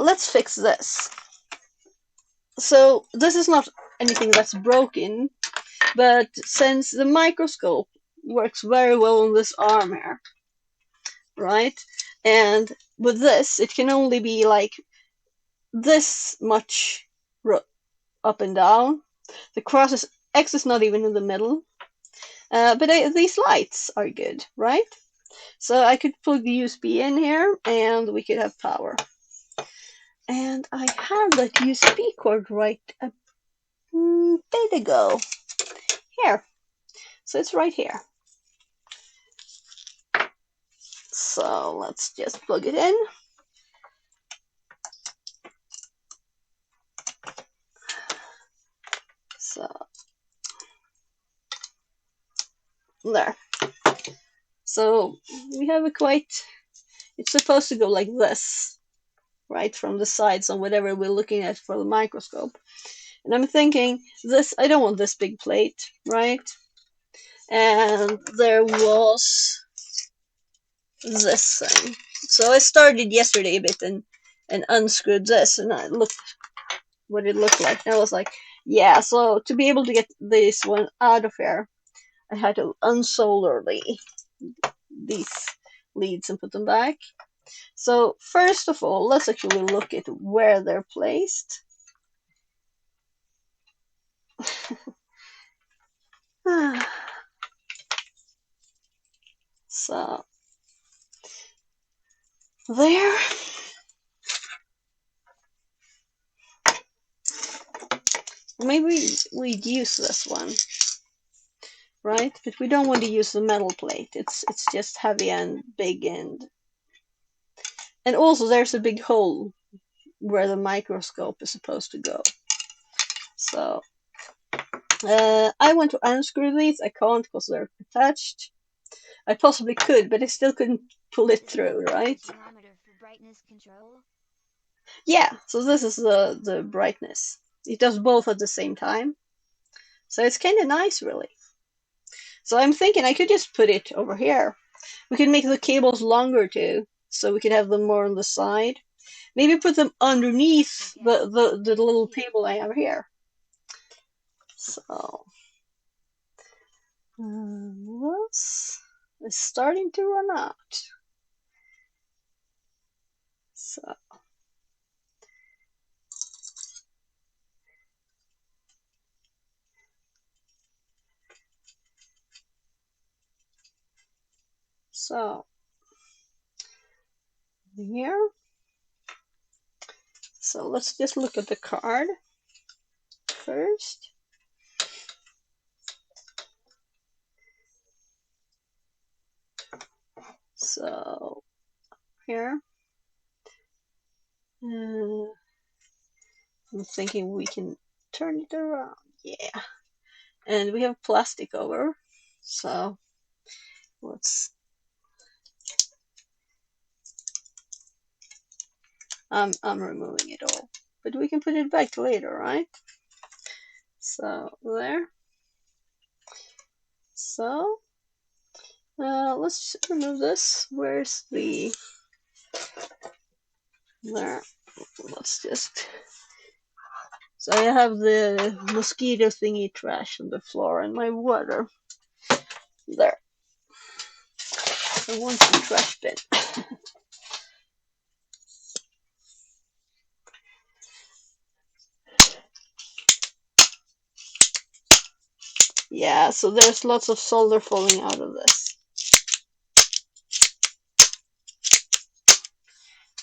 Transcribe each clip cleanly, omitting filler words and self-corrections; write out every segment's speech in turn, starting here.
But let's fix this. So this is not anything that's broken, but since the microscope works very well on this arm here, right? And with this, it can only be like this much up and down. The cross is X is not even in the middle. But these lights are good, right? So I could plug the USB in here and we could have power. And I have that USB cord right a bit ago. Here. So it's right here. So let's just plug it in. So there. So we have a quite, it's supposed to go like this, right, from the sides on whatever we're looking at for the microscope. And I'm thinking, this, I don't want this big plate, right? And there was this thing. So I started yesterday a bit and unscrewed this, and I looked what it looked like. And I was like, yeah, so to be able to get this one out of here, I had to unsolder these leads and put them back. So first of all, let's actually look at where they're placed. So there. Maybe we'd use this one, right? But we don't want to use the metal plate. It's just heavy and big, and also there's a big hole where the microscope is supposed to go. So I want to unscrew these. I can't because they're attached. I possibly could, but I still couldn't pull it through, right? For brightness control. Yeah, so this is the brightness. It does both at the same time. So it's kind of nice, really. So I'm thinking I could just put it over here. We could make the cables longer too, so we could have them more on the side. Maybe put them underneath the little table I have here. So this is starting to run out. So here. So let's just look at the card first. So here. I'm thinking we can turn it around. Yeah. And we have plastic over. So let's. I'm removing it all. But we can put it back later, right? So there. So let's remove this. Where's the there? Let's just. So I have the mosquito thingy trash on the floor and my water. There. I want the trash bin. Yeah, so there's lots of solder falling out of this.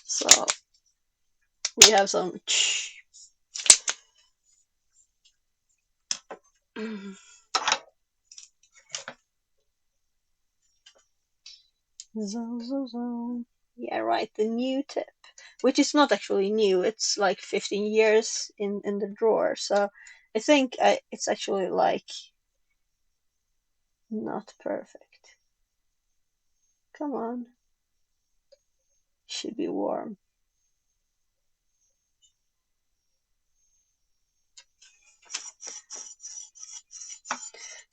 So we have some. Yeah, right, the new tip, which is not actually new. It's like 15 years in the drawer. So I think it's actually like not perfect. Come on. Should be warm.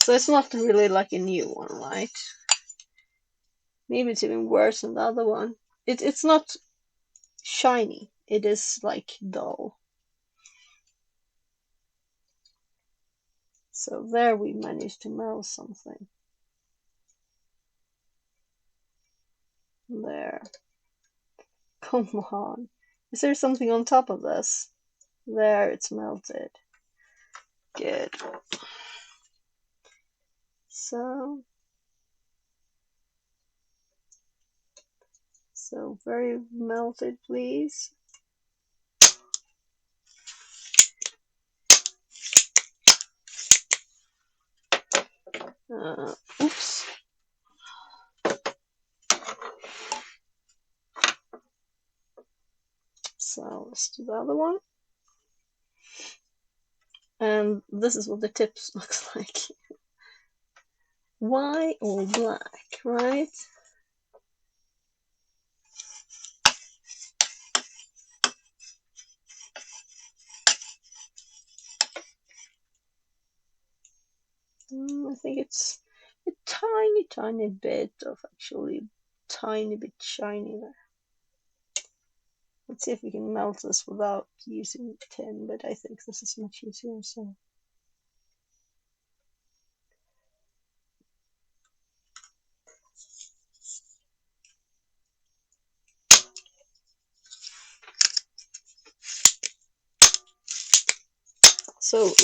So it's not really like a new one, right? Maybe it's even worse than the other one. It's not shiny. it is like dull. So there we managed to melt something. There. Come on. Is there something on top of this? There, it's melted. Good. So very melted, please. Oops. So let's do the other one. And this is what the tips looks like. Why all black, right? I think it's a tiny bit of actually tiny bit shiny there. Let's see if we can melt this without using tin, but I think this is much easier. So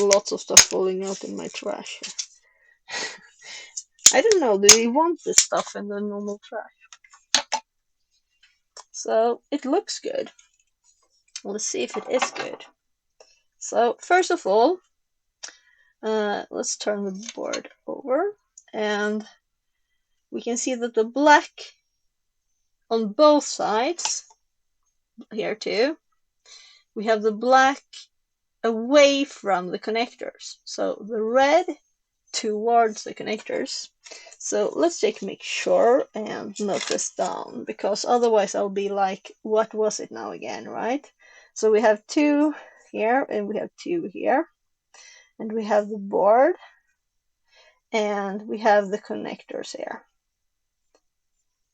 lots of stuff falling out in my trash. I don't know, do we want this stuff in the normal trash? So it looks good. Let's see if it is good. So first of all, let's turn the board over, and we can see that the black on both sides, here too, we have the black away from the connectors. So the red towards the connectors. So let's make sure and note this down, because otherwise I'll be like, what was it now again, right? So we have 2 here and we have 2 here, and we have the board and we have the connectors here,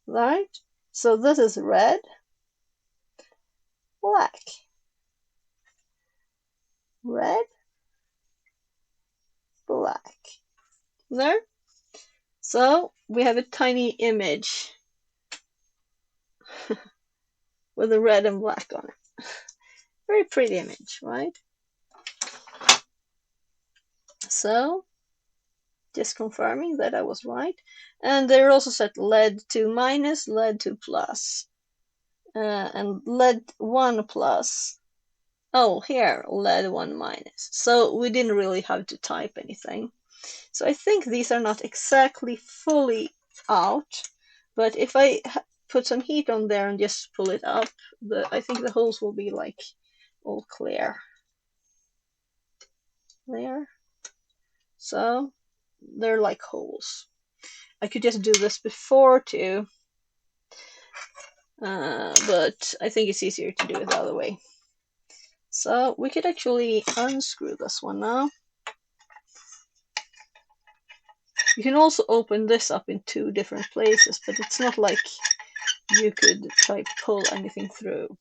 right? So this is red, black, red, black. There. So we have a tiny image with the red and black on it. Very pretty image, right? So just confirming that I was right. And they're also set lead 2 minus, lead 2 plus, and lead 1 plus. Oh, here, lead 1 minus. So we didn't really have to type anything. So I think these are not exactly fully out, but if I put some heat on there and just pull it up, I think the holes will be like all clear. There. So they're like holes. I could just do this before too, but I think it's easier to do it the other way. So we could actually unscrew this one now. You can also open this up in 2 different places, but it's not like you could try to pull anything through.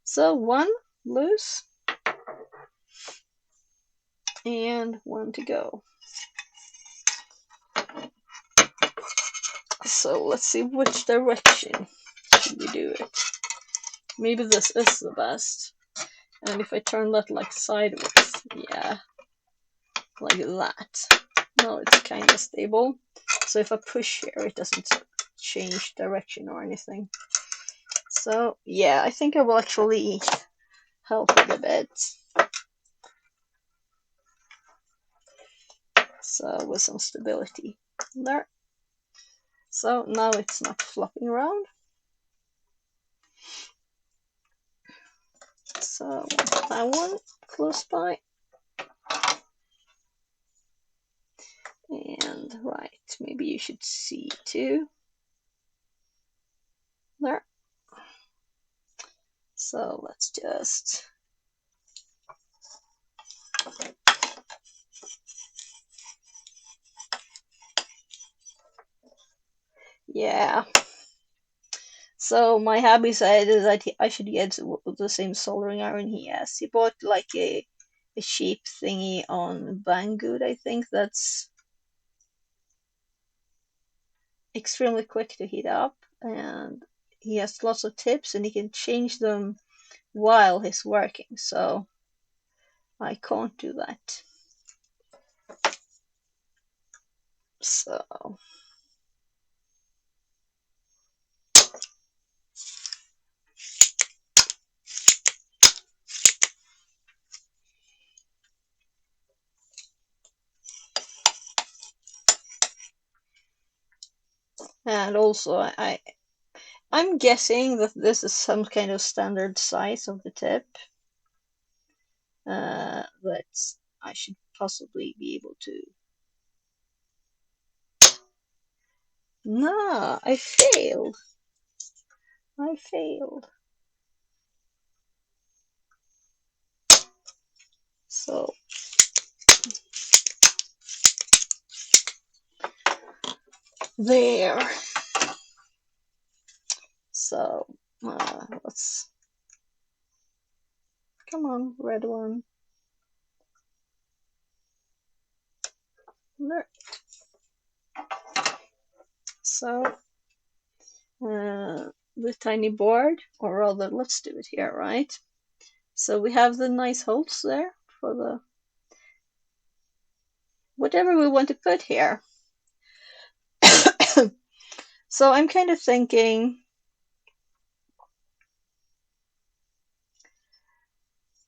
So 1 loose and 1 to go. So let's see which direction should we do it. Maybe this is the best. And if I turn that like sideways, yeah, like that. Now it's kind of stable. So if I push here, it doesn't change direction or anything. So yeah, I think I will actually help it a bit. So with some stability there. So now it's not flopping around. So that one close by. And right, maybe you should see too. There. So let's just yeah. So my hubby said that I should get the same soldering iron he has. He bought like a cheap thingy on Banggood, I think, that's extremely quick to heat up, and he has lots of tips and he can change them while he's working. So I can't do that. So, and also I'm guessing that this is some kind of standard size of the tip. That I should possibly be able to. No, I failed. I failed. So there. So let's come on, red one. There. So the tiny board, or rather, let's do it here, right? So we have the nice holes there for the whatever we want to put here. So I'm kind of thinking,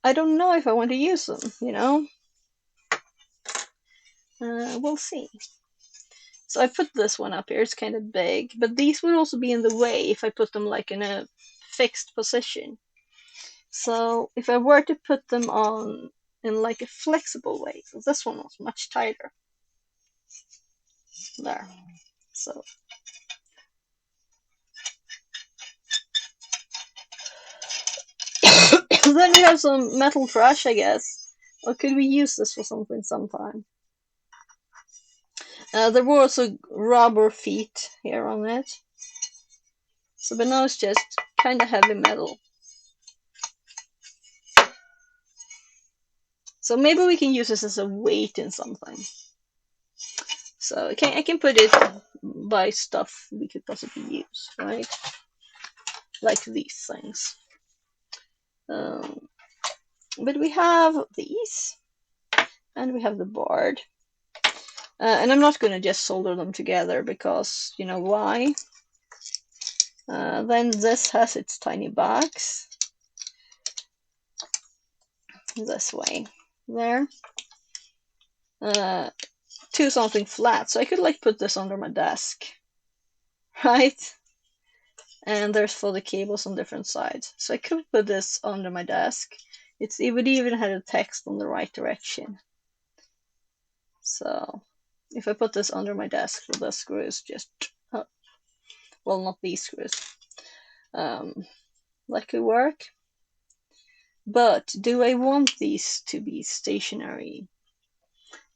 I don't know if I want to use them. We'll see. So I put this one up here, it's kind of big, but these would also be in the way if I put them like in a fixed position. So if I were to put them on in like a flexible way, so this one was much tighter. There. So then we have some metal trash, I guess. Or could we use this for something sometime? There were also rubber feet here on it. So, but now it's just kind of heavy metal. So maybe we can use this as a weight in something. So I can put it by stuff we could possibly use, right? Like these things. Um, but we have these, and we have the board. And I'm not going to just solder them together because, you know why? Then this has its tiny box. This way. There. Uh, to something flat. So I could like put this under my desk. Right? And there's for the cables on different sides. So I could put this under my desk. It would even have a text on the right direction. So if I put this under my desk, the screws just, well, not these screws, that could work. But do I want these to be stationary?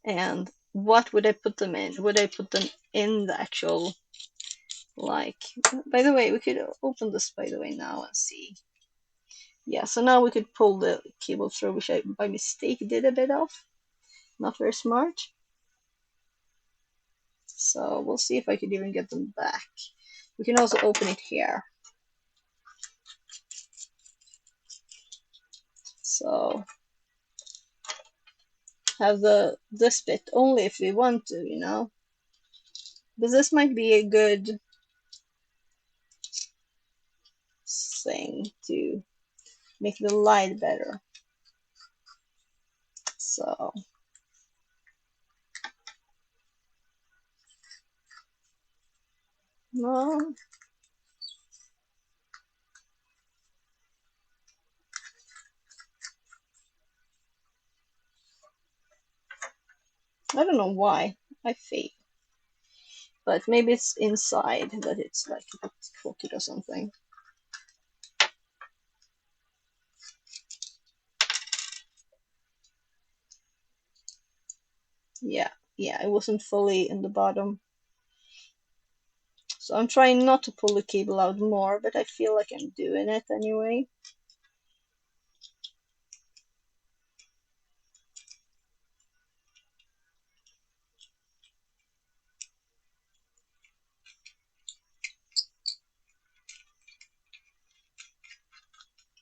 And what would I put them in? Would I put them in the actual, like, by the way, we could open this, by the way, now and see. Yeah, so now we could pull the cable through, which I by mistake did a bit of. Not very smart. So we'll see if I could even get them back. We can also open it here. So have this bit only if we want to. But this might be a good thing to make the light better. So no, I don't know why I failed. But maybe it's inside that it's like a bit crooked or something. Yeah, yeah, it wasn't fully in the bottom. So I'm trying not to pull the cable out more, but I feel like I'm doing it anyway.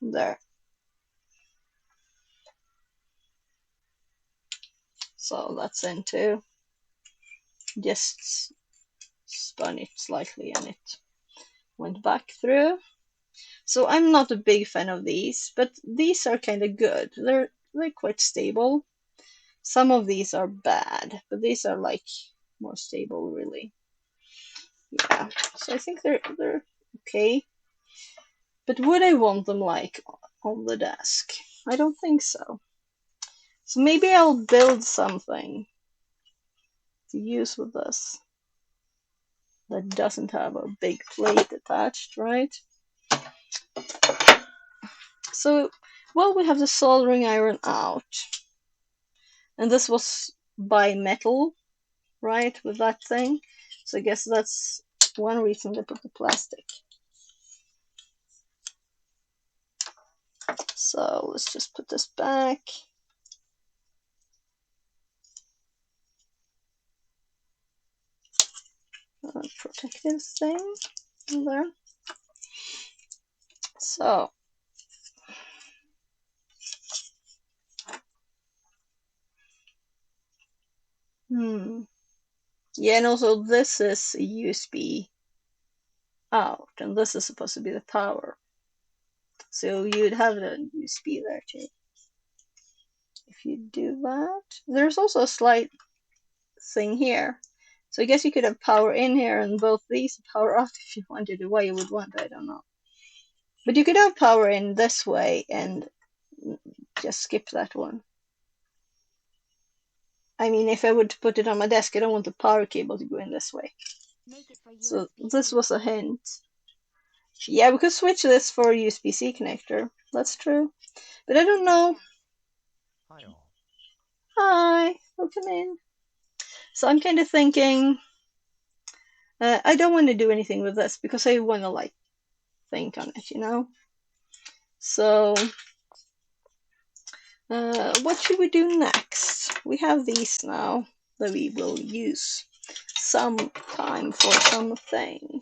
There. So that's in too. Just spun it slightly and it went back through. So I'm not a big fan of these, but these are kind of good. They're quite stable. Some of these are bad, but these are like more stable, really. Yeah. So I think they're okay. But would I want them like on the desk? I don't think so. So maybe I'll build something to use with this that doesn't have a big plate attached, right? So, well, we have the soldering iron out, and this was bi-metal, right, with that thing. So I guess that's one reason they put the plastic. So let's just put this back. Protective thing there. So, yeah, and also this is a USB out, and this is supposed to be the power. So you'd have the USB there too. If you do that, there's also a slight thing here. So I guess you could have power in here and both these power off if you wanted to. Why you would want, I don't know. But you could have power in this way and just skip that one. I mean, if I would put it on my desk, I don't want the power cable to go in this way. Make it for So USB-C. this was a hint. Yeah, we could switch this for USB-C connector. That's true. But I don't know. Hi all. Hi, welcome in. So I'm kind of thinking, I don't want to do anything with this because I want to like think on it, you know? So what should we do next? We have these now that we will use some time for something.